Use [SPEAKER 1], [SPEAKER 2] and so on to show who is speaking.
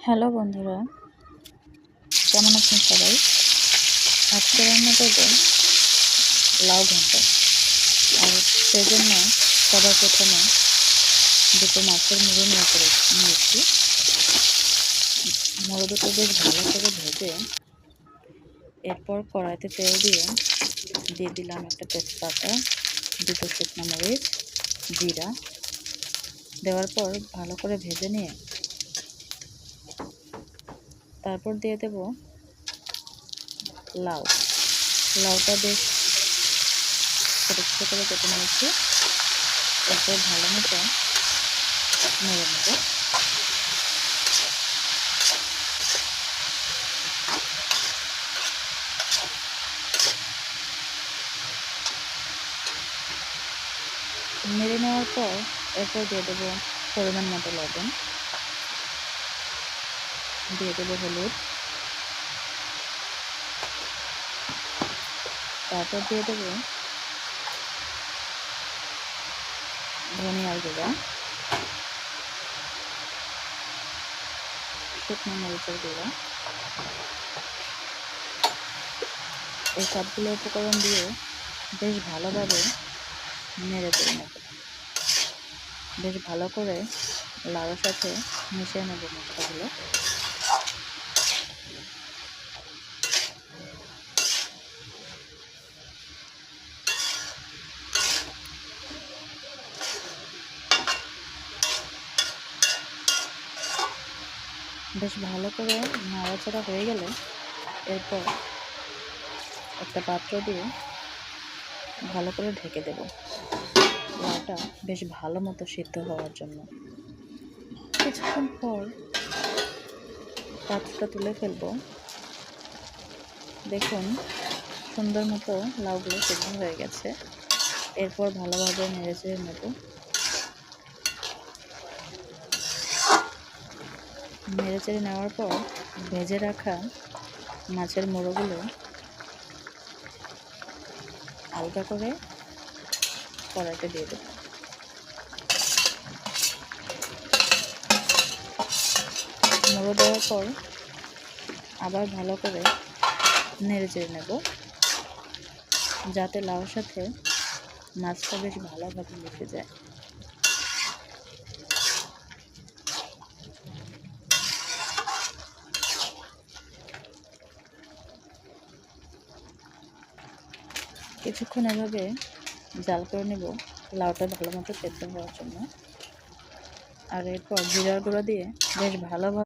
[SPEAKER 1] Hello বন্ধুরা, কেমন আছেন সবাই? আজকে রান্না করব লাউ ঘন্ট। আর সেজন্য সবার প্রথমে দুটো মাছের মুড়ো নিয়েছি। মুড়ো দুটো বেশ ভালো করে ভেজে এরপর কড়াইতে তেল দিয়ে দিলাম একটা তেজপাতা, দুটো শুকনো মরিচ, জিরা দেওয়ার পর ভালো করে ভেজে নিয়ে তারপর দিয়ে দেব লাউটা বেশ ছোটো ছোটো করে কেটে নিয়েছি। এরপর ভালো মতো নেড়ে নেব। নেড়ে নেওয়ার পর এরপর দিয়ে দেবো পরিমাণ মতো লবণ, দিয়ে দেবো হলুদ, তারপর দিয়ে দেবো ধনিয়ার গুঁড়া, শুকনো মরিচের গুঁড়া। এই সবগুলো উপকরণ দিয়ে বেশ ভালোভাবে নেড়ে চেড়ে নেব। বেশ ভালো করে লাউয়ের সাথে মিশিয়ে নেব মশলাগুলো। বেশ ভালো করে নাড়াচাড়া হয়ে গেলে এরপর একটা পাত্র দিয়ে ভালো করে ঢেকে দেব, লাউটা বেশ ভালো মতো সিদ্ধ হওয়ার জন্য। কিছুক্ষণ পর পাত্রটা তুলে ফেলবো। দেখুন সুন্দর মতো লাউগুলো সিদ্ধ হয়ে গেছে। এরপর ভালোভাবে নেড়েচেড়ে নেব। নেড়েচেড়ে নেওয়ার পর ভেজে রাখা মাছের মুড়োগুলো হালকা করে কড়াইতে দিয়ে দেব। মুড়ো দেওয়ার পর আবার ভালো করে নেড়েচেড়ে নেব, যাতে লাউর সাথে মাছটা বেশ ভালোভাবে মিশে যায়। কিছুক্ষণ এভাবে জাল করে নেব লাউটা ভালো মতো সেদ্ধ হওয়ার জন্য। আর এরপর জিরার গুঁড়ো দিয়ে বেশ ভালোভাবে